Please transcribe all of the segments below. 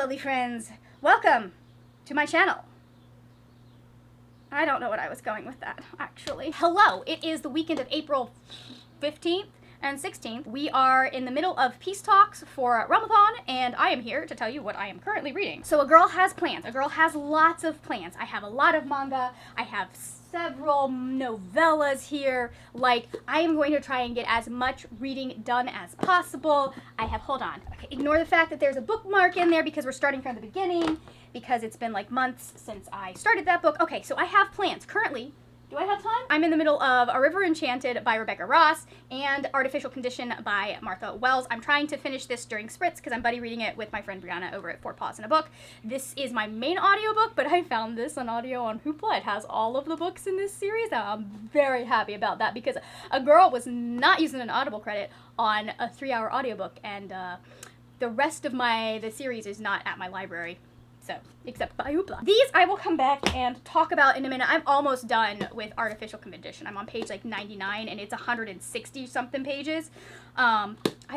lovely friends. Welcome to my channel. I don't know what I was going with that, actually. Hello, it is the weekend of April 15th and 16th. We are in the middle of peace talks for Realmathon, and I am here to tell you what I am currently reading. So a girl has plans. A girl has lots of plans. I have a lot of manga. I have several novellas here. Like, I am going to try and get as much reading done as possible. I have, hold on. Okay, ignore the fact that there's a bookmark in there because we're starting from the beginning, because it's been like months since I started that book. Okay, so I have plans. Currently, do I have time? I'm in the middle of A River Enchanted by Rebecca Ross and Artificial Condition by Martha Wells. I'm trying to finish this during spritz because I'm buddy reading it with my friend Brianna over at Four Paws in a Book. This is my main audiobook, but I found this on audio on Hoopla. It has all of the books in this series, and I'm very happy about that because a girl was not using an Audible credit on a 3-hour audiobook, and the rest of the series is not at my library. So, except by Hoopla. These I will come back and talk about in a minute. I'm almost done with Artificial Condition. I'm on page like 99 and it's 160 something pages. I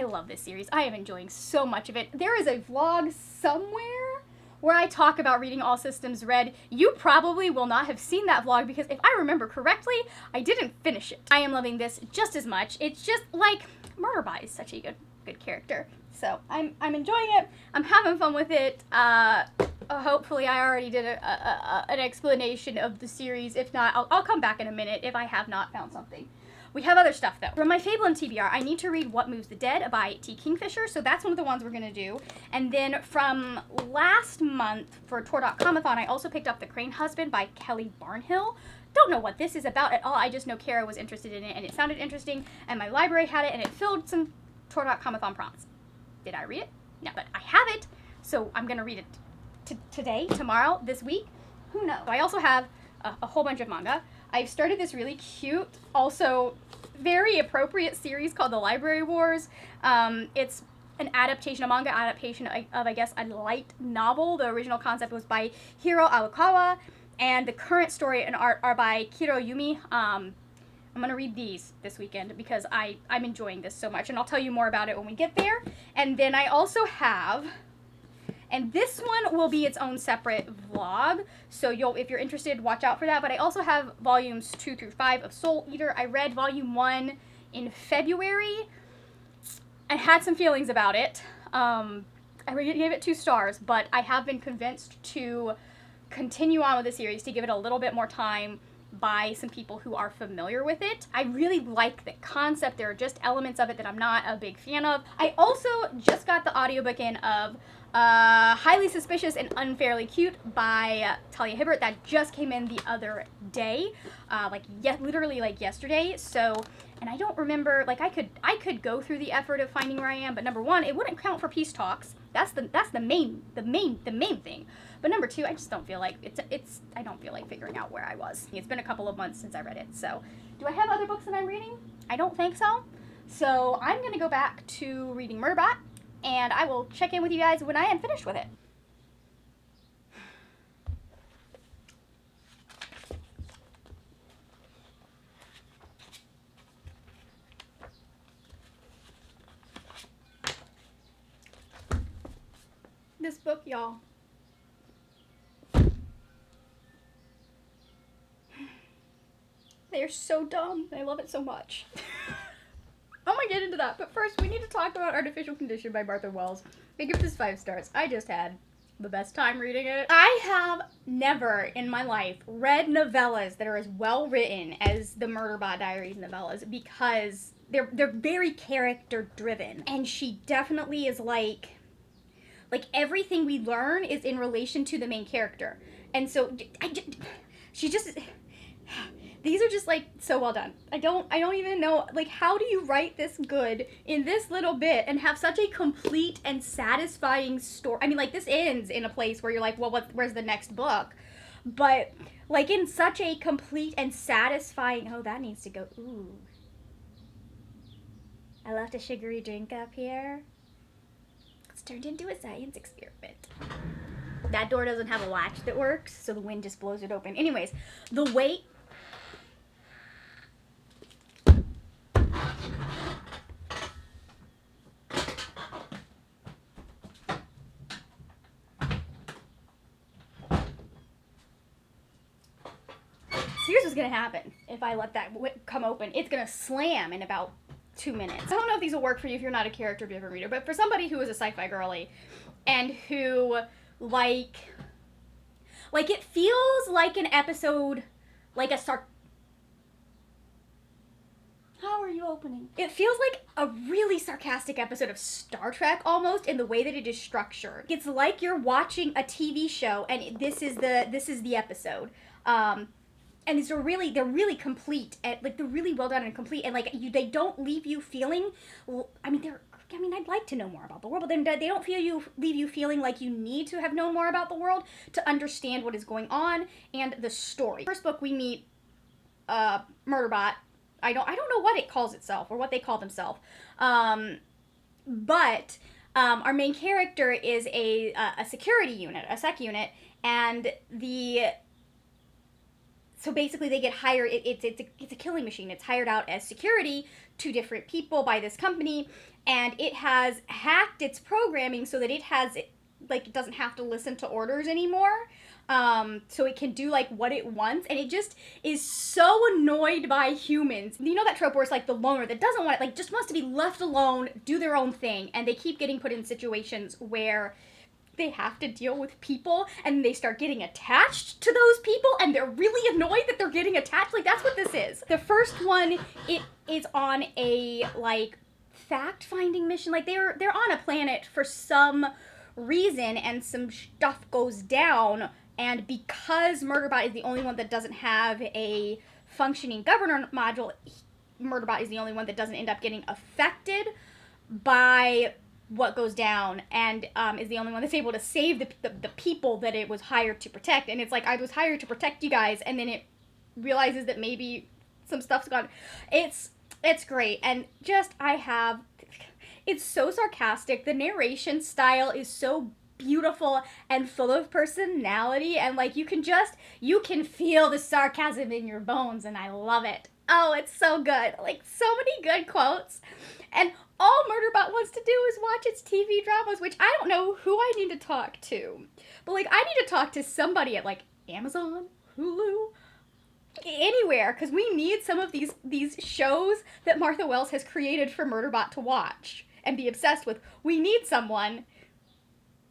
love this series. I am enjoying so much of it. There is a vlog somewhere where I talk about reading All Systems Read. You probably will not have seen that vlog because if I remember correctly, I didn't finish it. I am loving this just as much. It's just like, Murderbot is such a good character. So I'm enjoying it. I'm having fun with it. Hopefully I already did an explanation of the series. If not, I'll come back in a minute if I have not found something. We have other stuff though. From my Fable and TBR, I need to read What Moves the Dead by T. Kingfisher, so that's one of the ones we're gonna do. And then from last month for Tor.comathon, I also picked up The Crane Husband by Kelly Barnhill. Don't know what this is about at all. I just know Kara was interested in it and it sounded interesting, and my library had it and it filled some Tor.comathon prompts. Did I read it? No, but I have it, so I'm gonna read it today, tomorrow, this week. Who knows? I also have a whole bunch of manga. I've started this really cute, also very appropriate series called The Library Wars. It's an adaptation, a manga adaptation of, I guess, a light novel. The original concept was by Hiro Awakawa, and the current story and art are by Kiro Yumi. I'm going to read these this weekend because I'm enjoying this so much, and I'll tell you more about it when we get there. And then I also have, and this one will be its own separate vlog, so if you're interested, watch out for that. But I also have volumes 2 through 5 of Soul Eater. I read volume 1 in February. I had some feelings about it. I gave it 2 stars, but I have been convinced to continue on with the series, to give it a little bit more time by some people who are familiar with it. I really like the concept. There are just elements of it that I'm not a big fan of. I also just got the audiobook in of Highly Suspicious and Unfairly Cute by Talia Hibbert. That just came in the other day, literally like yesterday. So, and I don't remember, like I could go through the effort of finding where I am, but number one, it wouldn't count for peace talks. That's the main thing. But number two, I just don't feel like I don't feel like figuring out where I was. It's been a couple of months since I read it. So, do I have other books that I'm reading? I don't think so. So, I'm going to go back to reading Murderbot, and I will check in with you guys when I am finished with it. This book, y'all. They're so dumb. I love it so much. I'm gonna get into that, but first we need to talk about Artificial Condition by Martha Wells. I give this 5 stars. I just had the best time reading it. I have never in my life read novellas that are as well written as the Murderbot Diaries novellas because they're very character driven, and she definitely is like everything we learn is in relation to the main character, and so she just. These are just, like, so well done. I don't even know, like, how do you write this good in this little bit and have such a complete and satisfying story? I mean, like, this ends in a place where you're like, well, where's the next book? But, like, in such a complete and satisfying, oh, that needs to go, ooh. I left a sugary drink up here. It's turned into a science experiment. That door doesn't have a latch that works, so the wind just blows it open. Anyways, the weight... Here's what's gonna happen if I let that come open. It's gonna slam in about 2 minutes. I don't know if these will work for you if you're not a character-driven reader, but for somebody who is a sci-fi girly and who, like it feels like an episode, like a How are you opening? It feels like a really sarcastic episode of Star Trek almost in the way that it is structured. It's like you're watching a TV show and this is the episode. And they're really complete, and like they're really well done and complete, and like they don't leave you feeling. I'd like to know more about the world, but then they don't leave you feeling like you need to have known more about the world to understand what is going on and the story. First book we meet Murderbot. I don't know what it calls itself or what they call themselves, but our main character is a security unit, a sec unit, and so basically they get hired. It's a killing machine. It's hired out as security to different people by this company, and it has hacked its programming so that it doesn't have to listen to orders anymore. So it can do like what it wants, and it just is so annoyed by humans. You know that trope where it's like the loner that doesn't want it, like just wants to be left alone, do their own thing, and they keep getting put in situations where they have to deal with people and they start getting attached to those people and they're really annoyed that they're getting attached. Like that's what this is. The first one, it is on a like fact-finding mission. Like they're on a planet for some reason and some stuff goes down. And because Murderbot is the only one that doesn't have a functioning governor module, Murderbot is the only one that doesn't end up getting affected by what goes down, and is the only one that's able to save the people that it was hired to protect. And it's like, I was hired to protect you guys, and then it realizes that maybe some stuff's gone. It's great, and just it's so sarcastic. The narration style is so beautiful and full of personality, and like you can feel the sarcasm in your bones, and I love it. Oh, it's so good. Like so many good quotes, and all Murderbot wants to do is watch its TV dramas, which I don't know who I need to talk to, but like I need to talk to somebody at like Amazon, Hulu, anywhere, because we need some of these shows that Martha Wells has created for Murderbot to watch and be obsessed with. We need someone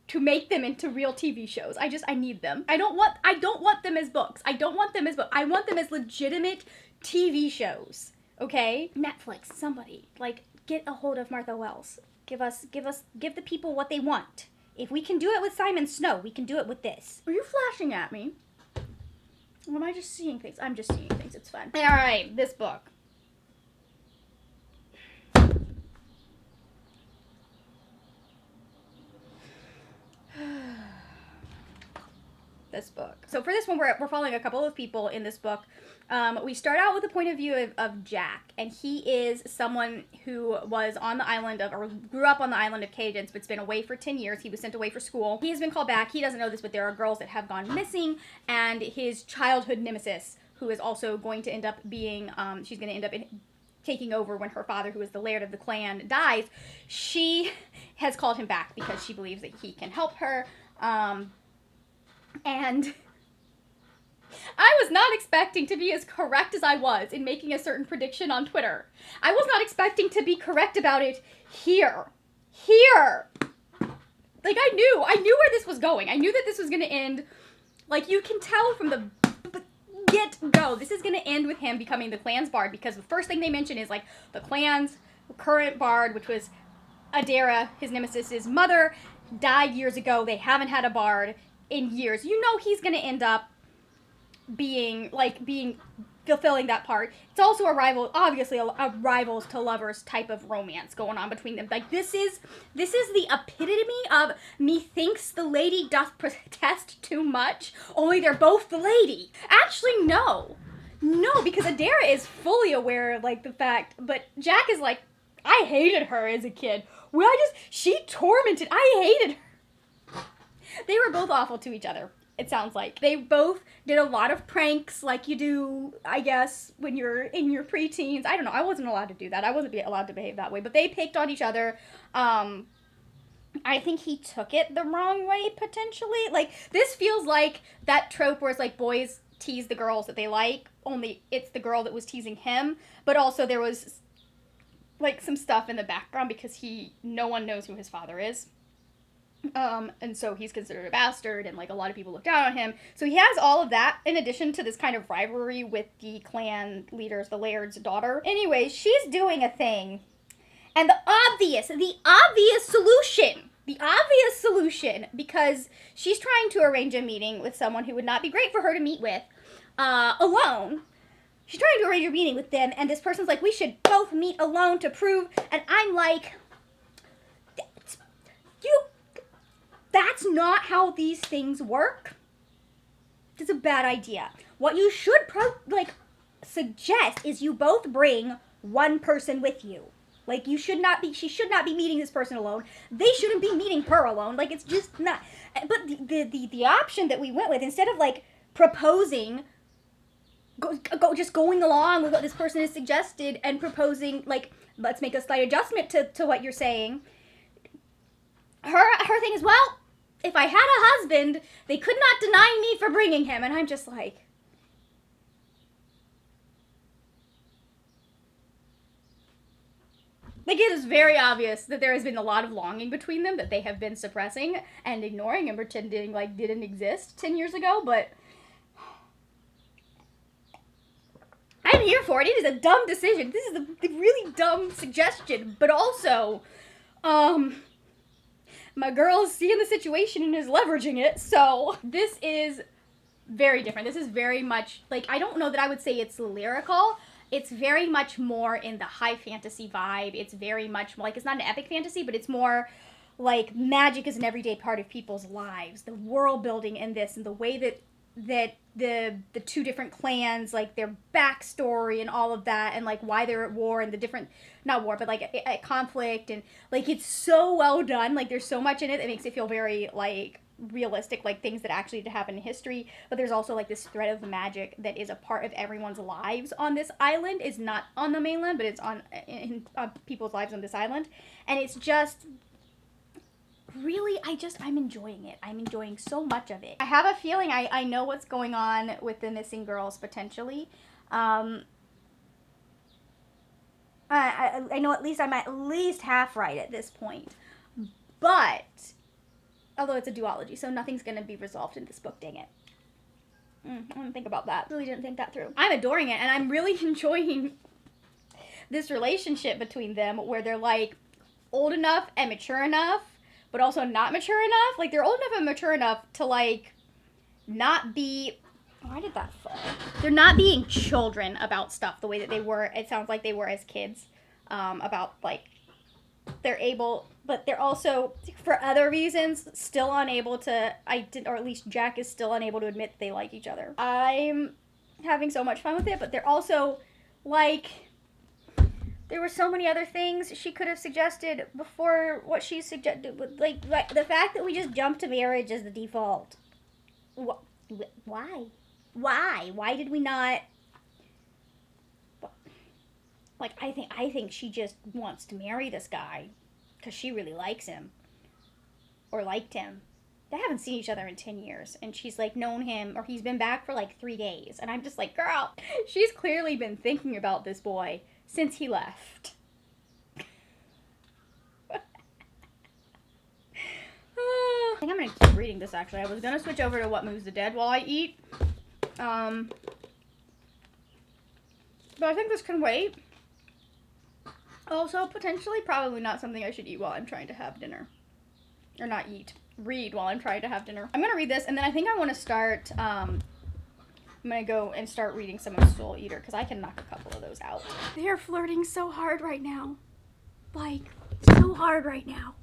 to make them into real TV shows. I need them. I don't want them as books. I want them as legitimate TV shows. Okay? Netflix, somebody, like, get a hold of Martha Wells. Give the people what they want. If we can do it with Simon Snow, we can do it with this. Are you flashing at me? Or am I just seeing things? I'm just seeing things. It's fun. Alright, this book. This book. So for this one, we're following a couple of people in this book. We start out with the point of view of Jack, and he is someone who was on the island of, or grew up on the island of Cadence, but's been away for 10 years. He was sent away for school. He has been called back. He doesn't know this, but there are girls that have gone missing, and his childhood nemesis, who is also going to end up being, she's going to end up taking over when her father, who is the laird of the clan, dies. She has called him back because she believes that he can help her. And I was not expecting to be as correct as I was in making a certain prediction on Twitter. I was not expecting to be correct about it here. Like, I knew where this was going. I knew that this was going to end, like, you can tell from the get-go. This is going to end with him becoming the clan's bard, because the first thing they mention is, like, the clan's current bard, which was Adara, his nemesis' mother, died years ago. They haven't had a bard in years. You know he's going to end up fulfilling that part. It's also a rival, obviously a rivals to lovers type of romance going on between them. Like, this is the epitome of methinks the lady doth protest too much, only they're both the lady. Actually, no, because Adara is fully aware, like, the fact, but Jack is like, I hated her as a kid. She tormented, I hated her. They were both awful to each other, it sounds like. They both did a lot of pranks, like you do, I guess, when you're in your preteens. I don't know, I wasn't allowed to do that. I wasn't allowed to behave that way, but they picked on each other. I think he took it the wrong way, potentially. Like, this feels like that trope where it's like boys tease the girls that they like, only it's the girl that was teasing him, but also there was like some stuff in the background because no one knows who his father is. And so he's considered a bastard, and like a lot of people look down on him. So he has all of that in addition to this kind of rivalry with the clan leaders, the laird's daughter. Anyway, she's doing a thing, and the obvious solution, because she's trying to arrange a meeting with someone who would not be great for her to meet with alone. She's trying to arrange a meeting with them, and this person's like, we should both meet alone to prove, and I'm like, that's not how these things work. It's a bad idea. What you should suggest is you both bring one person with you. Like, she should not be meeting this person alone. They shouldn't be meeting her alone. Like, it's just not. But the option that we went with, instead of like proposing, just going along with what this person has suggested and proposing, like, let's make a slight adjustment to what you're saying. Her thing is, well, if I had a husband, they could not deny me for bringing him. And I'm just like, it is very obvious that there has been a lot of longing between them that they have been suppressing and ignoring and pretending like didn't exist 10 years ago, but I'm here for it. It is a dumb decision. This is a really dumb suggestion, but also, my girl is seeing the situation and is leveraging it, so this is very different. This is very much, like, I don't know that I would say it's lyrical. It's very much more in the high fantasy vibe. It's very much, like, it's not an epic fantasy, but it's more like magic is an everyday part of people's lives. The world building in this, and the way that the two different clans, like, their backstory and all of that, and like why they're at war, and the different, not war, but like a conflict, and like it's so well done. Like, there's so much in it that makes it feel very like realistic, like things that actually did happen in history. But there's also like this thread of magic that is a part of everyone's lives on this island. It's not on the mainland, but it's on people's lives on this island, and it's just really, I'm enjoying it. I'm enjoying so much of it. I have a feeling I know what's going on with the missing girls, potentially. I know I'm at least half right at this point. But, although it's a duology, so nothing's going to be resolved in this book, dang it. I didn't think about that. Really didn't think that through. I'm adoring it, and I'm really enjoying this relationship between them, where they're like old enough and mature enough, but also not mature enough. Like, they're old enough and mature enough to, like, not be... Why did that fall? They're not being children about stuff the way that they were, it sounds like they were as kids. About, like, they're able... But they're also, for other reasons, still unable to... or at least Jack is still unable to admit that they like each other. I'm having so much fun with it, but they're also, like... There were so many other things she could have suggested before what she suggested. Like the fact that we just jumped to marriage as the default. Why? Why did we not? Like, I think she just wants to marry this guy because she really likes him, or liked him. They haven't seen each other in 10 years, and she's like known him, or he's been back for like 3 days, and I'm just like, girl, she's clearly been thinking about this boy since he left. I think I'm gonna keep reading this, actually. I was gonna switch over to What Moves the Dead while I eat. But I think this can wait. Also, potentially, probably not something I should eat while I'm trying to have dinner. Or not eat. Read while I'm trying to have dinner. I'm gonna read this, and then I think I want to start, I'm gonna go and start reading some of Soul Eater, because I can knock a couple of those out. They are flirting so hard right now. Like, so hard right now.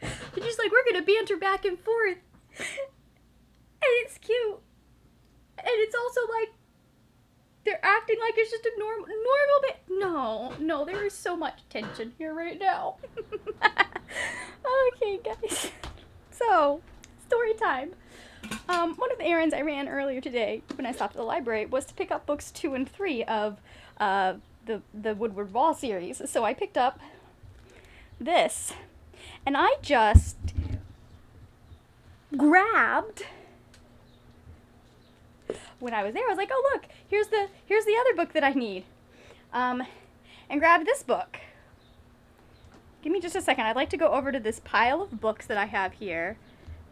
They're just like, we're gonna banter back and forth. And it's cute. And it's also like, they're acting like it's just a normal bit. No, there is so much tension here right now. Okay, guys. So, story time. One of the errands I ran earlier today when I stopped at the library was to pick up books 2 and 3 of the Woodward Wall series. So I picked up this, and I just grabbed when I was there. I was like, oh look, here's the other book that I need. And grabbed this book. Give me just a second. I'd like to go over to this pile of books that I have here,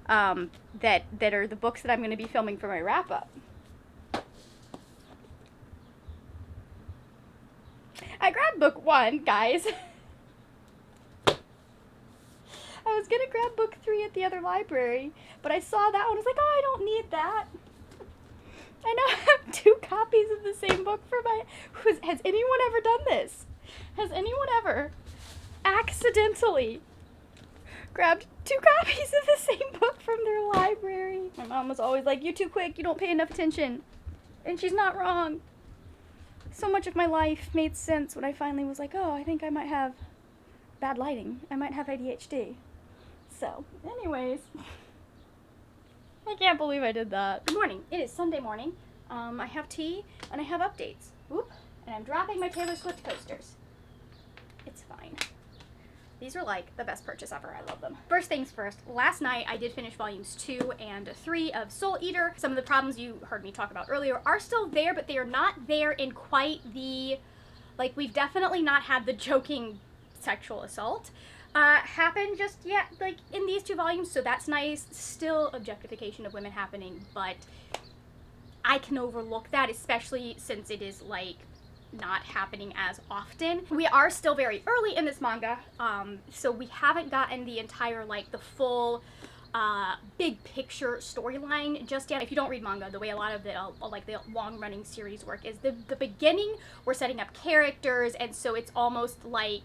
that are the books that I'm going to be filming for my wrap-up. I grabbed book 1, guys. I was going to grab book 3 at the other library, but I saw that one. I was like, oh, I don't need that. I now have 2 copies of the same book for my... Has anyone ever done this? Has anyone ever accidentally grabbed 2 copies of the same book from their library? My mom was always like, you're too quick, you don't pay enough attention. And she's not wrong. So much of my life made sense when I finally was like, oh, I think I might have bad lighting. I might have ADHD. So, anyways, I can't believe I did that. Good morning. It is Sunday morning. I have tea and I have updates. Oop. And I'm dropping my Taylor Swift posters. It's fine. These are like the best purchase ever. I love them. First things first, last night I did finish volumes 2 and 3 of Soul Eater. Some of the problems you heard me talk about earlier are still there, but they are not there in quite the, like, we've definitely not had the joking sexual assault happen just yet, like, in these 2 volumes, so that's nice. Still objectification of women happening, but I can overlook that, especially since it is, like, not happening as often. We are still very early in this manga, so we haven't gotten the entire, like, the full big picture storyline just yet. If you don't read manga, the way a lot of the like the long-running series work is the beginning, we're setting up characters, and so it's almost like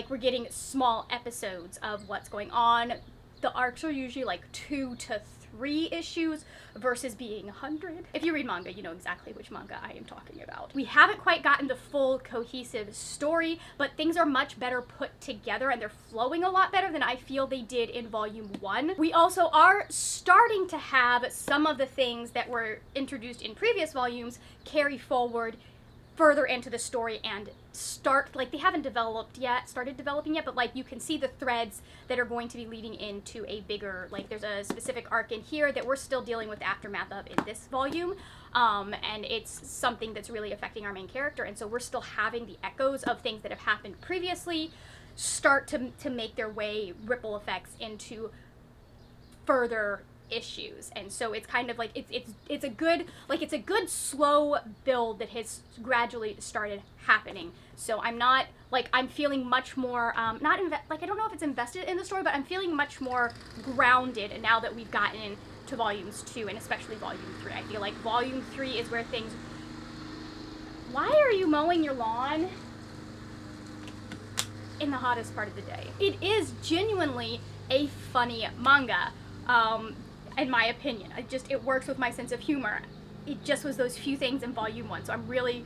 we're getting small episodes of what's going on. The arcs are usually like 2 to 3 issues versus being 100. If you read manga, you know exactly which manga I am talking about. We haven't quite gotten the full cohesive story, but things are much better put together and they're flowing a lot better than I feel they did in volume 1. We also are starting to have some of the things that were introduced in previous volumes carry forward further into the story and start, like, they haven't started developing yet, but like you can see the threads that are going to be leading into a bigger, like, there's a specific arc in here that we're still dealing with the aftermath of in this volume, and it's something that's really affecting our main character, and so we're still having the echoes of things that have happened previously start to make their way, ripple effects into further issues. And so it's kind of like it's a good slow build that has gradually started happening. So I'm feeling much more I don't know if it's invested in the story, but I'm feeling much more grounded now that we've gotten into volumes 2 and especially volume 3. I feel like volume 3 is where things... Why are you mowing your lawn in the hottest part of the day? It is genuinely a funny manga. In my opinion. It works with my sense of humor. It just was those few things in volume 1, so I'm really,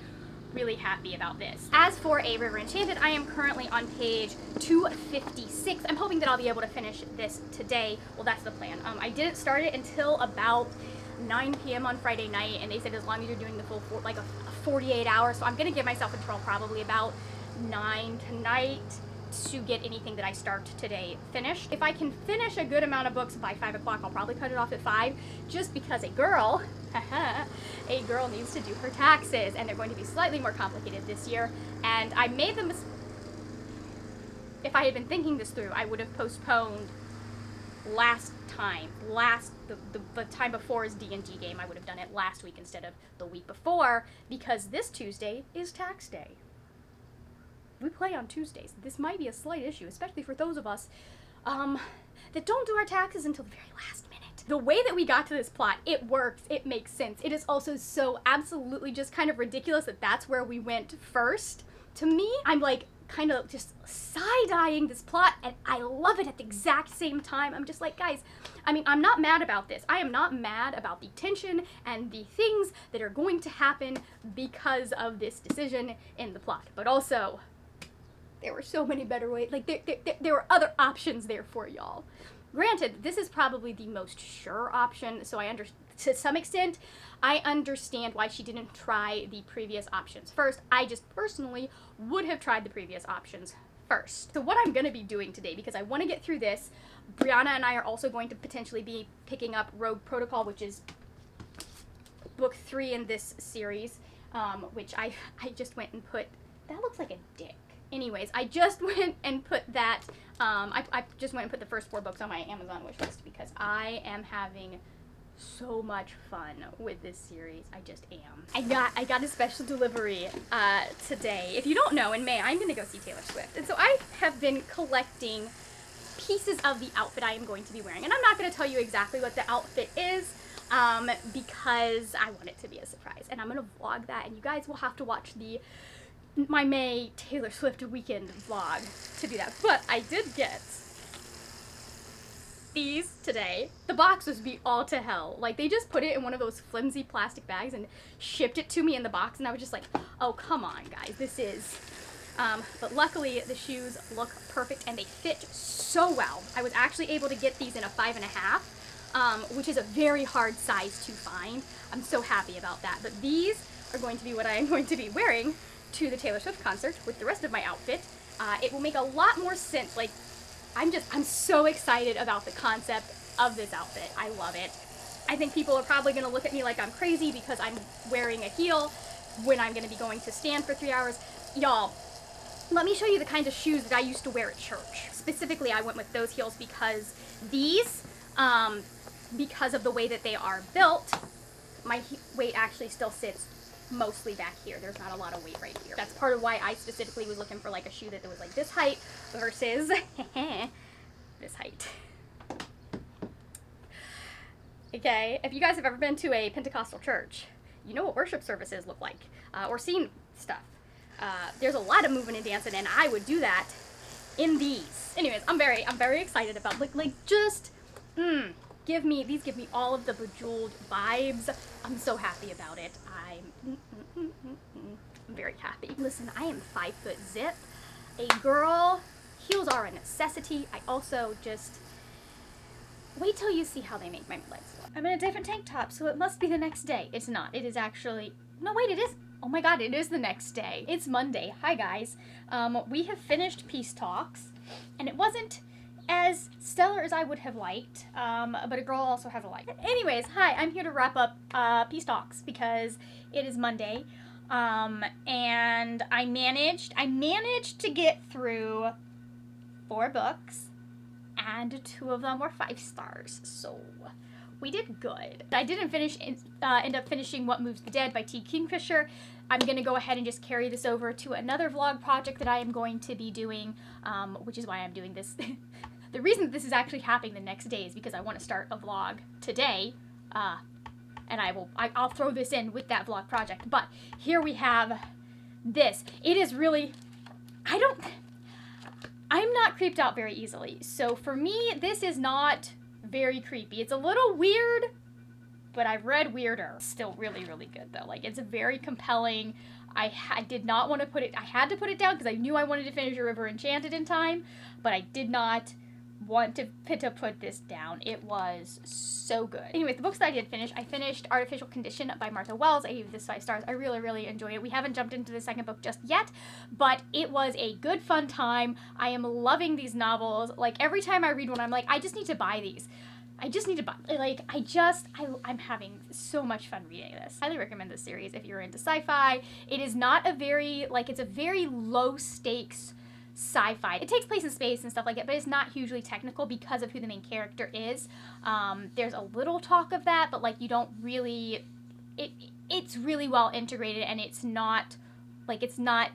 really happy about this. As for A River Enchanted, I am currently on page 256. I'm hoping that I'll be able to finish this today. Well, that's the plan. I didn't start it until about 9 p.m. on Friday night, and they said as long as you're doing the full, like a 48 hours, so I'm gonna give myself until probably about 9 tonight to get anything that I start today finished. If I can finish a good amount of books by 5 o'clock, I'll probably cut it off at 5, just because a girl needs to do her taxes, and they're going to be slightly more complicated this year, and I made them... If I had been thinking this through, I would have postponed the time before his D&D game. I would have done it last week instead of the week before, because this Tuesday is tax day. We play on Tuesdays. This might be a slight issue, especially for those of us that don't do our taxes until the very last minute. The way that we got to this plot, it works, it makes sense. It is also so absolutely just kind of ridiculous that that's where we went first. To me, I'm like kind of just side-eyeing this plot, and I love it at the exact same time. I'm just like, guys, I mean, I'm not mad about this. I am not mad about the tension and the things that are going to happen because of this decision in the plot, but also... there were so many better ways, like, there were other options there for y'all. Granted, this is probably the most sure option, so to some extent, I understand why she didn't try the previous options first. I just personally would have tried the previous options first. So what I'm going to be doing today, because I want to get through this, Brianna and I are also going to potentially be picking up Rogue Protocol, which is book 3 in this series, which I just went and put, that looks like a dick. Anyways, I just went and put that, I just went and put the first 4 books on my Amazon wishlist because I am having so much fun with this series. I just am. I got a special delivery today. If you don't know, in May I'm gonna go see Taylor Swift, and so I have been collecting pieces of the outfit I am going to be wearing, and I'm not gonna tell you exactly what the outfit is because I want it to be a surprise, and I'm gonna vlog that, and you guys will have to watch my May Taylor Swift weekend vlog to do that. But I did get these today. The box was be all to hell. Like, they just put it in one of those flimsy plastic bags and shipped it to me in the box, and I was just like, oh, come on, guys, this is... but luckily the shoes look perfect and they fit so well. I was actually able to get these in a 5.5, which is a very hard size to find. I'm so happy about that. But these are going to be what I am going to be wearing to the Taylor Swift concert with the rest of my outfit. It will make a lot more sense. Like, I'm so excited about the concept of this outfit. I love it. I think people are probably gonna look at me like I'm crazy because I'm wearing a heel when I'm gonna be going to stand for 3 hours. Y'all, let me show you the kinds of shoes that I used to wear at church. Specifically, I went with those heels because these, because of the way that they are built, my weight actually still sits mostly back here. There's not a lot of weight right here. That's part of why I specifically was looking for like a shoe that was like this height versus this height. Okay, if you guys have ever been to a Pentecostal church, you know what worship services look like, or seen stuff. There's a lot of moving and dancing, and I would do that in these. Anyways, I'm very excited about give me all of the bejeweled vibes. I'm so happy about it. I'm very happy. Listen, I am 5 foot zip, a girl. Heels are a necessity. I also just wait till you see how they make my legs look. I'm in a different tank top, so it must be the next day. It's not. It is actually, no wait, it is. Oh my god, it is the next day. It's Monday. Hi guys. We have finished peace talks, and it wasn't as stellar as I would have liked, but a girl also has a life. Anyways, hi, I'm here to wrap up peace talks because it is Monday, and I managed to get through 4 books, and 2 of them were 5 stars, so we did good. I didn't end up finishing What Moves the Dead by T. Kingfisher. I'm going to go ahead and just carry this over to another vlog project that I am going to be doing, which is why I'm doing this. The reason that this is actually happening the next day is because I want to start a vlog today, and I'll throw this in with that vlog project. But here we have this. It is really, I'm not creeped out very easily. So for me, this is not very creepy. It's a little weird, but I've read weirder. Still really, really good though. Like, it's a very compelling. I did not want to put it, I had to put it down because I knew I wanted to finish A River Enchanted in time, but I did not want to put this down. It was so good. Anyway, the books that I did finish, I finished Artificial Condition by Martha Wells. I gave this 5 stars. I really, really enjoyed it. We haven't jumped into the second book just yet, but it was a good, fun time. I am loving these novels. Like, every time I read one, I'm like, I just need to buy these. I just need to buy, like, I'm having so much fun reading this. Highly recommend this series if you're into sci-fi. It is not a very, like, it's a very low stakes sci-fi. It takes place in space and stuff like that, but it's not hugely technical because of who the main character is. There's a little talk of that, but, like, you don't really, it's really well integrated, and it's not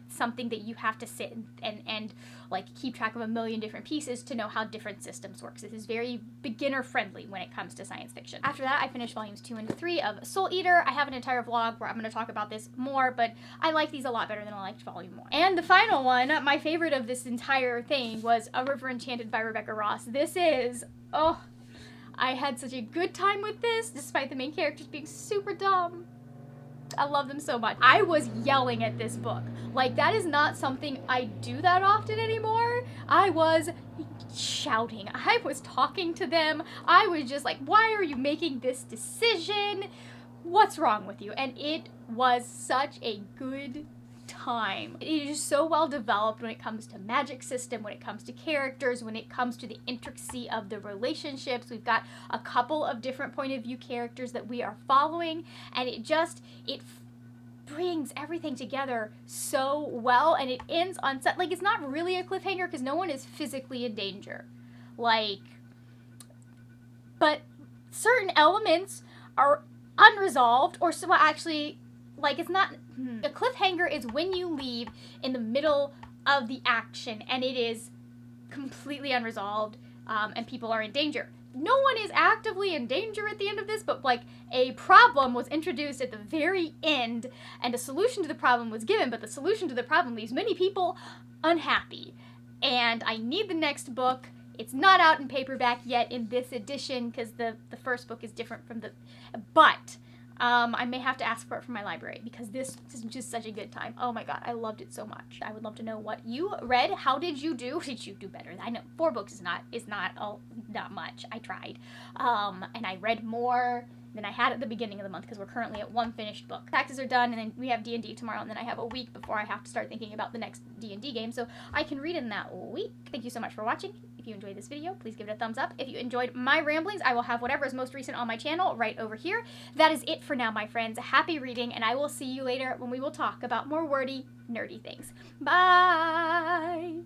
something that you have to sit and like keep track of a million different pieces to know how different systems work. This is very beginner friendly when it comes to science fiction. After that, I finished volumes 2 and 3 of Soul Eater. I have an entire vlog where I'm going to talk about this more, but I like these a lot better than I liked volume 1. And the final one, my favorite of this entire thing, was A River Enchanted by Rebecca Ross. This is, oh, I had such a good time with this, despite the main characters being super dumb. I love them so much. I was yelling at this book. Like, that is not something I do that often anymore. I was shouting. I was talking to them. I was just like, why are you making this decision? What's wrong with you? And it was such a good time. It is so well developed when it comes to magic system, when it comes to characters, when it comes to the intricacy of the relationships. We've got a couple of different point of view characters that we are following, and it brings everything together so well, and it ends on set, like, it's not really a cliffhanger because no one is physically in danger, like, but certain elements are unresolved, or so actually, like, it's not, a cliffhanger is when you leave in the middle of the action and it is completely unresolved, and people are in danger. No one is actively in danger at the end of this, but like a problem was introduced at the very end and a solution to the problem was given, but the solution to the problem leaves many people unhappy. And I need the next book. It's not out in paperback yet in this edition because the first book is different from but I may have to ask for it from my library because this is just such a good time. Oh my god, I loved it so much. I would love to know what you read. How did you do? Did you do better? I know 4 books is not much. I tried. And I read more than I had at the beginning of the month because we're currently at 1 finished book. Taxes are done, and then we have D&D tomorrow, and then I have a week before I have to start thinking about the next D&D game, so I can read in that week. Thank you so much for watching. If you enjoyed this video, please give it a thumbs up. If you enjoyed my ramblings, I will have whatever is most recent on my channel right over here. That is it for now, my friends. Happy reading, and I will see you later when we will talk about more wordy, nerdy things. Bye!